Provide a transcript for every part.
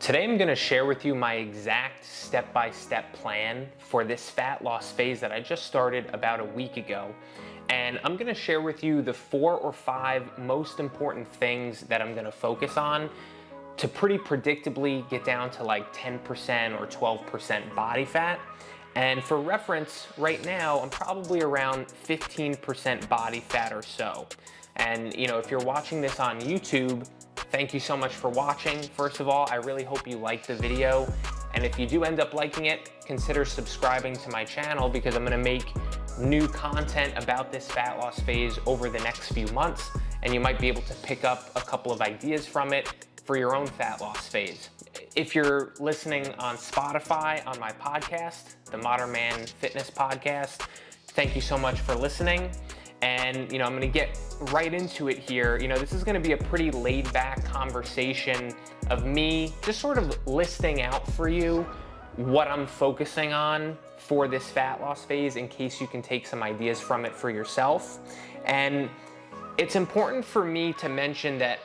Today I'm going to share with you my exact step-by-step plan for this fat loss phase that I just started about a week ago. And I'm going to share with you the 4 or 5 most important things that I'm going to focus on to pretty predictably get down to like 10% or 12% body fat. And for reference, right now I'm probably around 15% body fat or so. And if you're watching this on YouTube, thank you so much for watching. First of all, I really hope you like the video. And if you do end up liking it, consider subscribing to my channel because I'm gonna make new content about this fat loss phase over the next few months. And you might be able to pick up a couple of ideas from it for your own fat loss phase. If you're listening on Spotify on my podcast, the Modern Man Fitness Podcast, thank you so much for listening. And I'm gonna get right into it here. This is gonna be a pretty laid back conversation of me just sort of listing out for you what I'm focusing on for this fat loss phase in case you can take some ideas from it for yourself. And it's important for me to mention that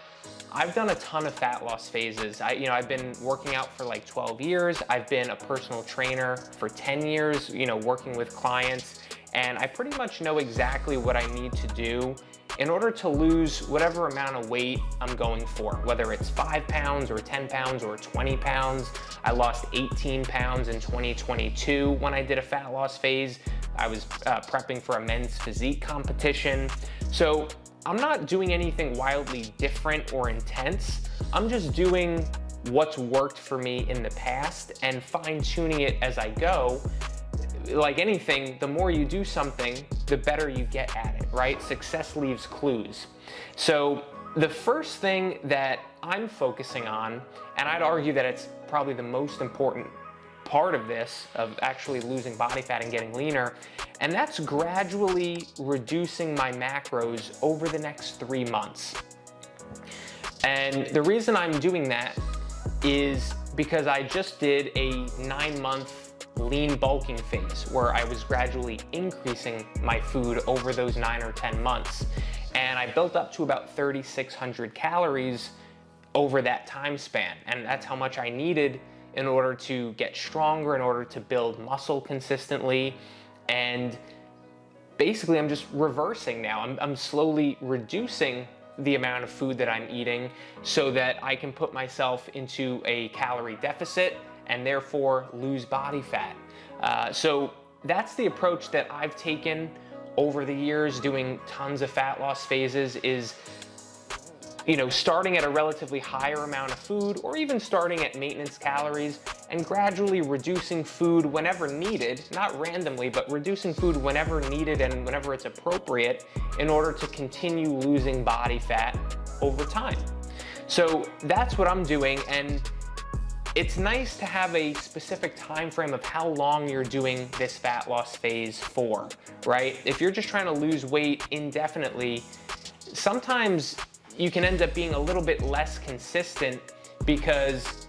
I've done a ton of fat loss phases. I've been working out for like 12 years. I've been a personal trainer for 10 years, working with clients. And I pretty much know exactly what I need to do in order to lose whatever amount of weight I'm going for, whether it's 5 pounds or 10 pounds or 20 pounds. I lost 18 pounds in 2022 when I did a fat loss phase. I was prepping for a men's physique competition. So I'm not doing anything wildly different or intense. I'm just doing what's worked for me in the past and fine-tuning it as I go. Like anything, the more you do something, the better you get at it, right? Success leaves clues. So the first thing that I'm focusing on, and I'd argue that it's probably the most important part of this, of actually losing body fat and getting leaner, and that's gradually reducing my macros over the next 3 months. And the reason I'm doing that is because I just did a 9-month lean bulking phase where I was gradually increasing my food over those 9 or 10 months. And I built up to about 3,600 calories over that time span. And that's how much I needed in order to get stronger, in order to build muscle consistently. And basically I'm just reversing now. I'm slowly reducing the amount of food that I'm eating so that I can put myself into a calorie deficit and therefore lose body fat. So that's the approach that I've taken over the years doing tons of fat loss phases is, starting at a relatively higher amount of food or even starting at maintenance calories and gradually reducing food whenever needed, not randomly, but reducing food whenever needed and whenever it's appropriate in order to continue losing body fat over time. So that's what I'm doing. And it's nice to have a specific time frame of how long you're doing this fat loss phase for, right? If you're just trying to lose weight indefinitely, sometimes you can end up being a little bit less consistent because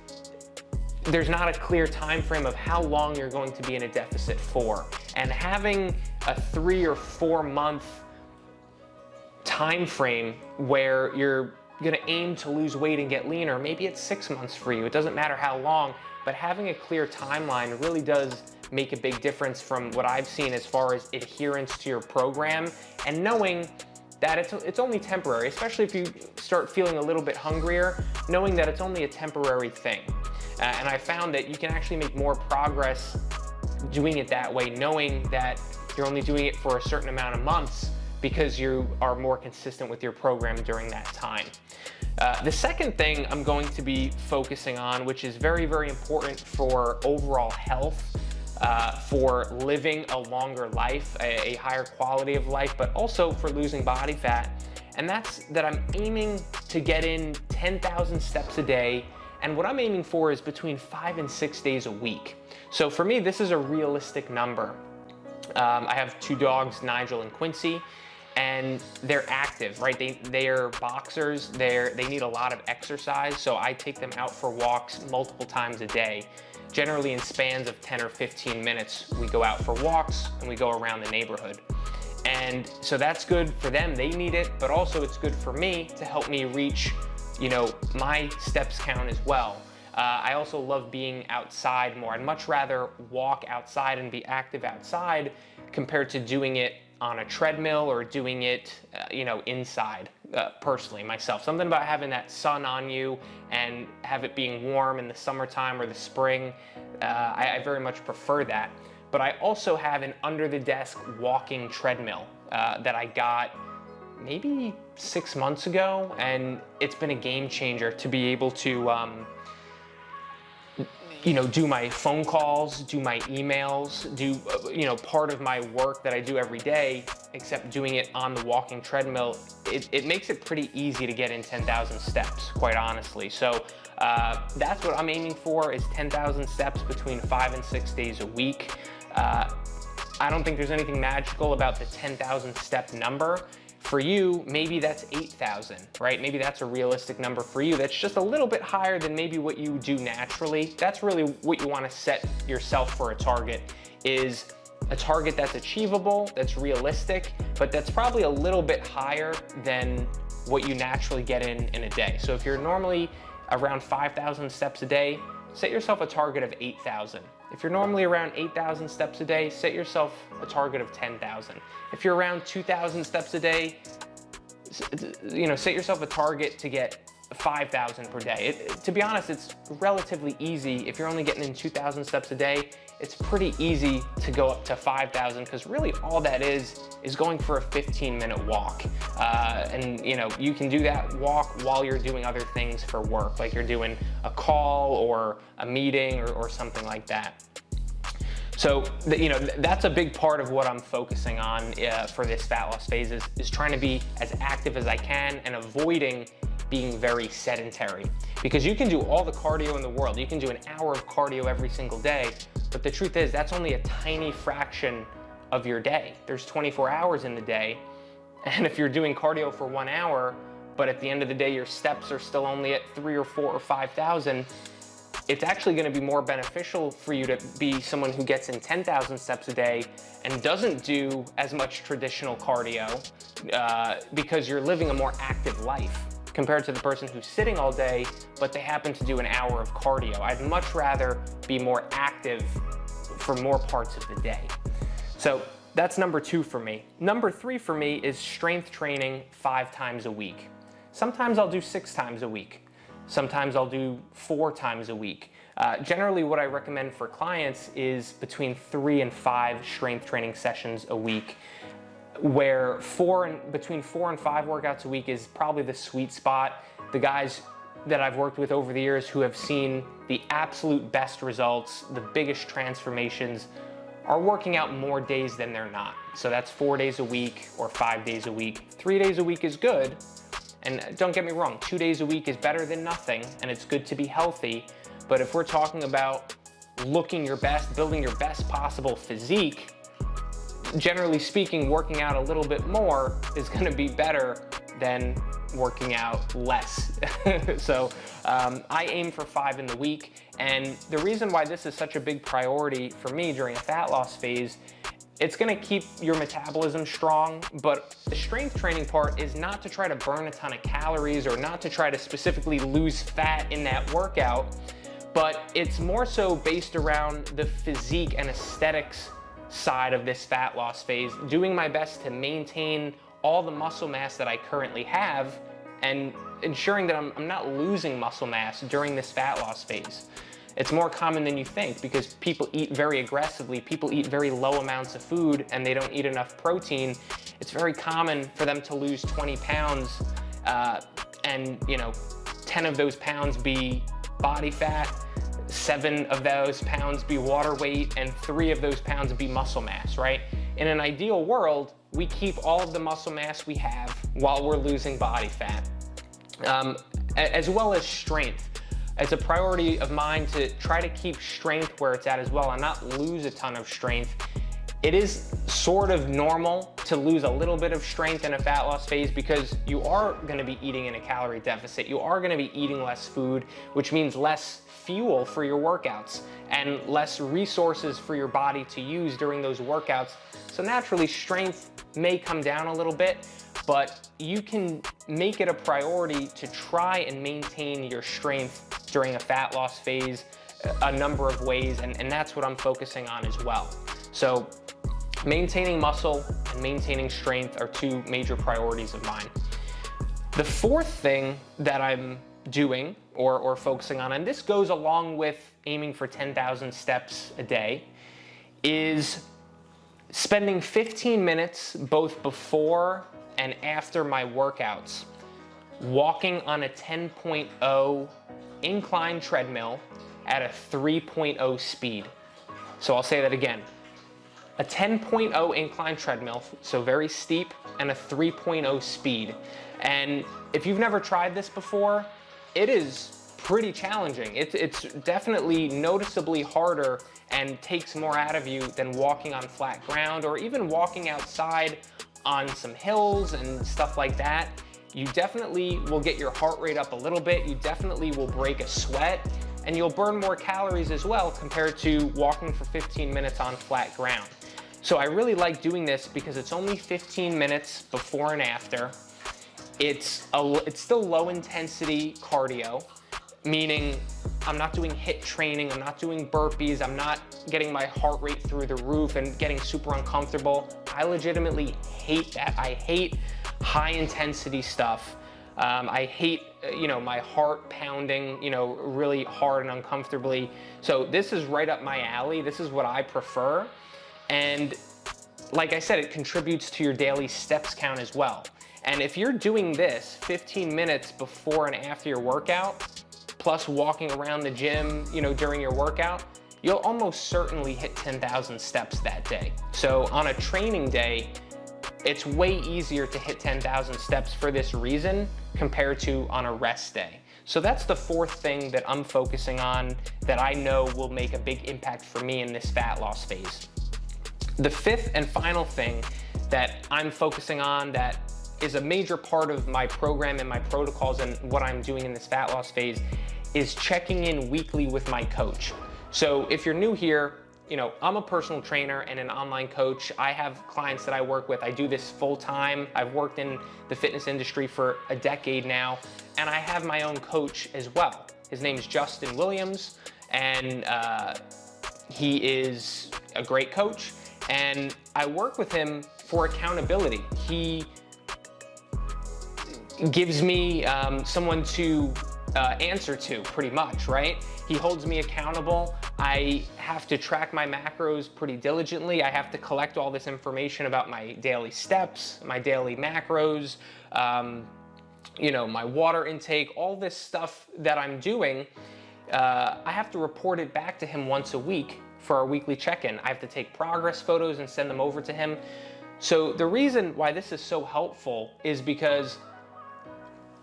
there's not a clear time frame of how long you're going to be in a deficit for. And having a 3 or 4 month time frame where you're gonna aim to lose weight and get leaner, maybe it's 6 months for you, it doesn't matter how long, but having a clear timeline really does make a big difference from what I've seen as far as adherence to your program and knowing that it's only temporary, especially if you start feeling a little bit hungrier, knowing that it's only a temporary thing. And I found that you can actually make more progress doing it that way, knowing that you're only doing it for a certain amount of months because you are more consistent with your program during that time. The second thing I'm going to be focusing on, which is very, very important for overall health, for living a longer life, a higher quality of life, but also for losing body fat, and that's that I'm aiming to get in 10,000 steps a day, and what I'm aiming for is between 5 and 6 days a week. So for me, this is a realistic number. I have 2 dogs, Nigel and Quincy, and they're active, right? They are boxers, they need a lot of exercise, so I take them out for walks multiple times a day. Generally in spans of 10 or 15 minutes, we go out for walks and we go around the neighborhood. And so that's good for them, they need it, but also it's good for me to help me reach, my steps count as well. I also love being outside more. I'd much rather walk outside and be active outside compared to doing it on a treadmill or doing it, inside, personally, myself. Something about having that sun on you and have it being warm in the summertime or the spring, I very much prefer that. But I also have an under-the-desk walking treadmill that I got maybe 6 months ago, and it's been a game changer to be able to do my phone calls, do my emails, do, part of my work that I do every day, except doing it on the walking treadmill. It makes it pretty easy to get in 10,000 steps, quite honestly. So that's what I'm aiming for, is 10,000 steps between 5 and 6 days a week. I don't think there's anything magical about the 10,000 step number. For you, maybe that's 8,000, right? Maybe that's a realistic number for you. That's just a little bit higher than maybe what you do naturally. That's really what you want to set yourself for a target, is a target that's achievable, that's realistic, but that's probably a little bit higher than what you naturally get in a day. So if you're normally around 5,000 steps a day, set yourself a target of 8,000. If you're normally around 8,000 steps a day, set yourself a target of 10,000. If you're around 2,000 steps a day, set yourself a target to get 5,000 per day. To be honest, it's relatively easy. If you're only getting in 2,000 steps a day, it's pretty easy to go up to 5,000, because really all that is going for a 15-minute walk. And you can do that walk while you're doing other things for work, like you're doing a call or a meeting or something like that. So, that's a big part of what I'm focusing on for this fat loss phase, is trying to be as active as I can and avoiding being very sedentary. Because you can do all the cardio in the world. You can do an hour of cardio every single day, but the truth is that's only a tiny fraction of your day. There's 24 hours in the day, and if you're doing cardio for 1 hour, but at the end of the day your steps are still only at 3 or 4 or 5,000, it's actually going to be more beneficial for you to be someone who gets in 10,000 steps a day and doesn't do as much traditional cardio, because you're living a more active life compared to the person who's sitting all day, but they happen to do an hour of cardio. I'd much rather be more active for more parts of the day. So that's number 2 for me. Number 3 for me is strength training 5 times a week. Sometimes I'll do 6 times a week. Sometimes I'll do 4 times a week. Generally, what I recommend for clients is between 3 and 5 strength training sessions a week, where between 4 and 5 workouts a week is probably the sweet spot. The guys that I've worked with over the years who have seen the absolute best results, the biggest transformations, are working out more days than they're not. So that's 4 days a week or 5 days a week. 3 days a week is good. And don't get me wrong, 2 days a week is better than nothing, and it's good to be healthy. But if we're talking about looking your best, building your best possible physique, generally speaking, working out a little bit more is going to be better than working out less. So I aim for 5 in the week. And the reason why this is such a big priority for me during a fat loss phase, it's going to keep your metabolism strong, but the strength training part is not to try to burn a ton of calories or not to try to specifically lose fat in that workout, but it's more so based around the physique and aesthetics side of this fat loss phase, doing my best to maintain all the muscle mass that I currently have and ensuring that I'm not losing muscle mass during this fat loss phase. It's more common than you think because people eat very aggressively, people eat very low amounts of food and they don't eat enough protein. It's very common for them to lose 20 pounds and 10 of those pounds be body fat, 7 of those pounds be water weight, and 3 of those pounds be muscle mass, right? In an ideal world, we keep all of the muscle mass we have while we're losing body fat, as well as strength. It's a priority of mine to try to keep strength where it's at as well and not lose a ton of strength. It is sort of normal to lose a little bit of strength in a fat loss phase because you are going to be eating in a calorie deficit. You are going to be eating less food, which means less fuel for your workouts and less resources for your body to use during those workouts. So naturally, strength may come down a little bit, but you can make it a priority to try and maintain your strength during a fat loss phase a number of ways, and that's what I'm focusing on as well. So maintaining muscle and maintaining strength are two major priorities of mine. The fourth thing that I'm doing or focusing on, and this goes along with aiming for 10,000 steps a day, is spending 15 minutes both before and after my workouts walking on a 10.0 incline treadmill at a 3.0 speed. So I'll say that again. A 10.0 incline treadmill, so very steep, and a 3.0 speed. And if you've never tried this before, it is pretty challenging. It's definitely noticeably harder and takes more out of you than walking on flat ground or even walking outside on some hills and stuff like that. You definitely will get your heart rate up a little bit. You definitely will break a sweat, and you'll burn more calories as well compared to walking for 15 minutes on flat ground. So I really like doing this because it's only 15 minutes before and after. It's still low intensity cardio, meaning I'm not doing HIIT training, I'm not doing burpees, I'm not getting my heart rate through the roof and getting super uncomfortable. I legitimately hate that. I hate high intensity stuff. I hate, my heart pounding, really hard and uncomfortably. So this is right up my alley. This is what I prefer. And like I said, it contributes to your daily steps count as well. And if you're doing this 15 minutes before and after your workout, plus walking around the gym, during your workout, you'll almost certainly hit 10,000 steps that day. So on a training day, it's way easier to hit 10,000 steps for this reason compared to on a rest day. So that's the fourth thing that I'm focusing on that I know will make a big impact for me in this fat loss phase. The fifth and final thing that I'm focusing on that is a major part of my program and my protocols and what I'm doing in this fat loss phase is checking in weekly with my coach. So if you're new here, I'm a personal trainer and an online coach. I have clients that I work with. I do this full time. I've worked in the fitness industry for a decade now, and I have my own coach as well. His name is Justin Williams, and he is a great coach, and I work with him for accountability. He gives me someone to answer to, pretty much, right? He holds me accountable. I have to track my macros pretty diligently. I have to collect all this information about my daily steps, my daily macros, my water intake, all this stuff that I'm doing. I have to report it back to him once a week for our weekly check-in. I have to take progress photos and send them over to him. So the reason why this is so helpful is because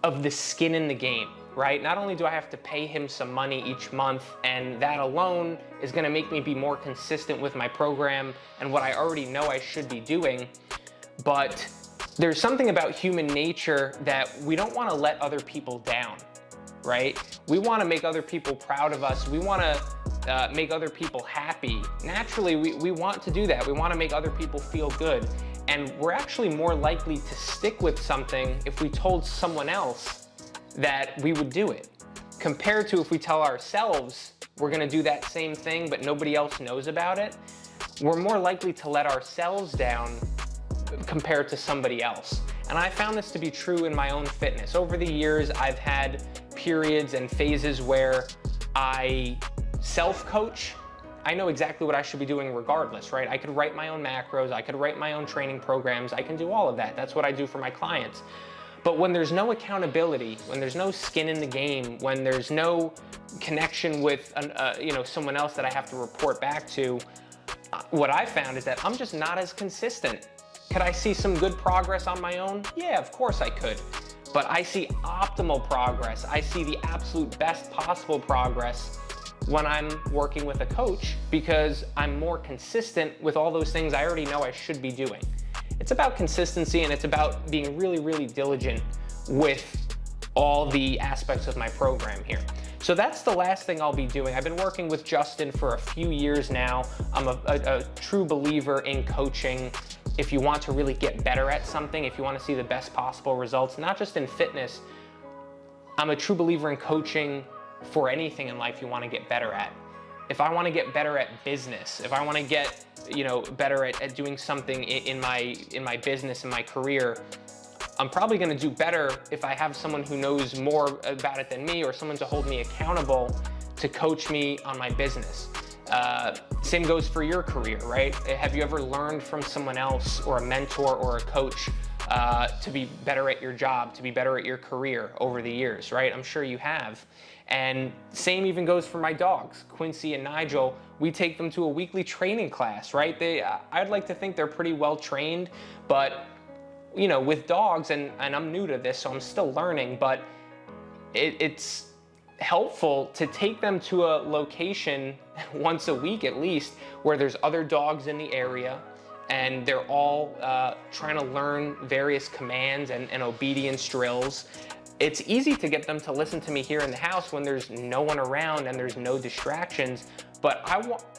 of the skin in the game, right? Not only do I have to pay him some money each month, and that alone is gonna make me be more consistent with my program and what I already know I should be doing, but there's something about human nature that we don't wanna let other people down, right? We wanna make other people proud of us. We wanna make other people happy. Naturally, we want to do that. We wanna make other people feel good. And we're actually more likely to stick with something if we told someone else that we would do it, compared to if we tell ourselves we're gonna do that same thing but nobody else knows about it. We're more likely to let ourselves down compared to somebody else. And I found this to be true in my own fitness. Over the years, I've had periods and phases where I self-coach. I know exactly what I should be doing regardless, right? I could write my own macros, I could write my own training programs, I can do all of that. That's what I do for my clients. But when there's no accountability, when there's no skin in the game, when there's no connection with someone else that I have to report back to, what I found is that I'm just not as consistent. Could I see some good progress on my own? Yeah, of course I could. But I see optimal progress. I see the absolute best possible progress when I'm working with a coach because I'm more consistent with all those things I already know I should be doing. It's about consistency, and it's about being really, really diligent with all the aspects of my program here. So that's the last thing I'll be doing. I've been working with Justin for a few years now. I'm a true believer in coaching. If you want to really get better at something, if you want to see the best possible results, not just in fitness, I'm a true believer in coaching for anything in life you want to get better at. If I want to get better at business, if I want to get, better at doing something in my business, in my career, I'm probably going to do better if I have someone who knows more about it than me, or someone to hold me accountable to coach me on my business. Same goes for your career, right? Have you ever learned from someone else, or a mentor or a coach, to be better at your job, to be better at your career over the years, right? I'm sure you have. And same even goes for my dogs, Quincy and Nigel. We take them to a weekly training class, right? I'd like to think they're pretty well trained, but with dogs, and I'm new to this, so I'm still learning, but it's helpful to take them to a location once a week at least, where there's other dogs in the area, and they're all trying to learn various commands and obedience drills. It's easy to get them to listen to me here in the house when there's no one around and there's no distractions, but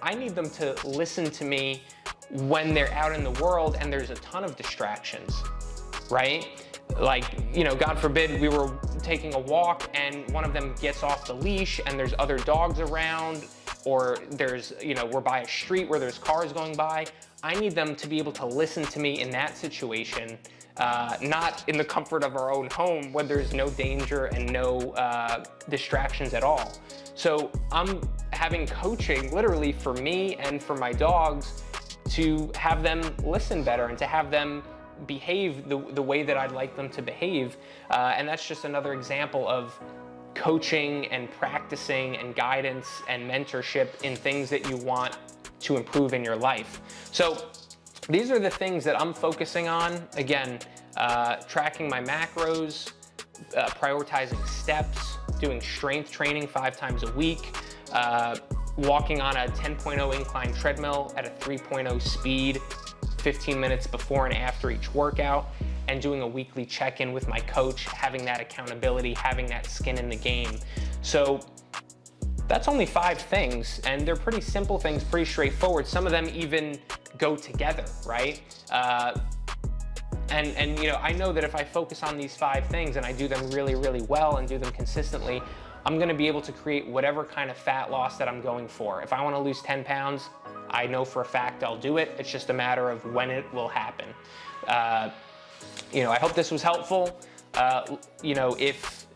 I need them to listen to me when they're out in the world and there's a ton of distractions, right? Like, God forbid we were taking a walk and one of them gets off the leash and there's other dogs around, or there's, we're by a street where there's cars going by. I need them to be able to listen to me in that situation, not in the comfort of our own home when there's no danger and no distractions at all. So I'm having coaching literally for me and for my dogs to have them listen better and to have them behave the way that I'd like them to behave. And that's just another example of coaching and practicing and guidance and mentorship in things that you want to improve in your life. So these are the things that I'm focusing on. Again, tracking my macros, prioritizing steps, doing strength training 5 times a week, walking on a 10.0 incline treadmill at a 3.0 speed 15 minutes before and after each workout, and doing a weekly check-in with my coach, having that accountability, having that skin in the game. So that's only 5 things, and they're pretty simple things, pretty straightforward. Some of them even go together, right? And I know that if I focus on these 5 things and I do them really, really well and do them consistently, I'm gonna be able to create whatever kind of fat loss that I'm going for. If I wanna lose 10 pounds, I know for a fact I'll do it. It's just a matter of when it will happen. I hope this was helpful. If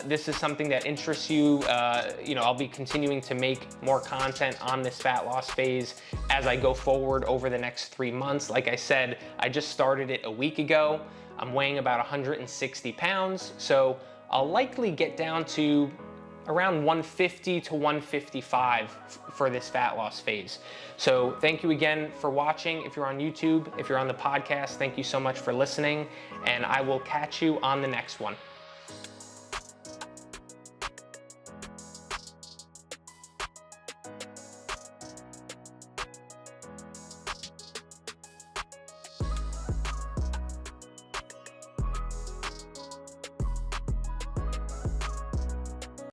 this is something that interests you, I'll be continuing to make more content on this fat loss phase as I go forward over the next 3 months. Like I said, I just started it a week ago. I'm weighing about 160 pounds, so I'll likely get down to around 150 to 155 for this fat loss phase. So thank you again for watching. If you're on YouTube, if you're on the podcast, thank you so much for listening, and I will catch you on the next one.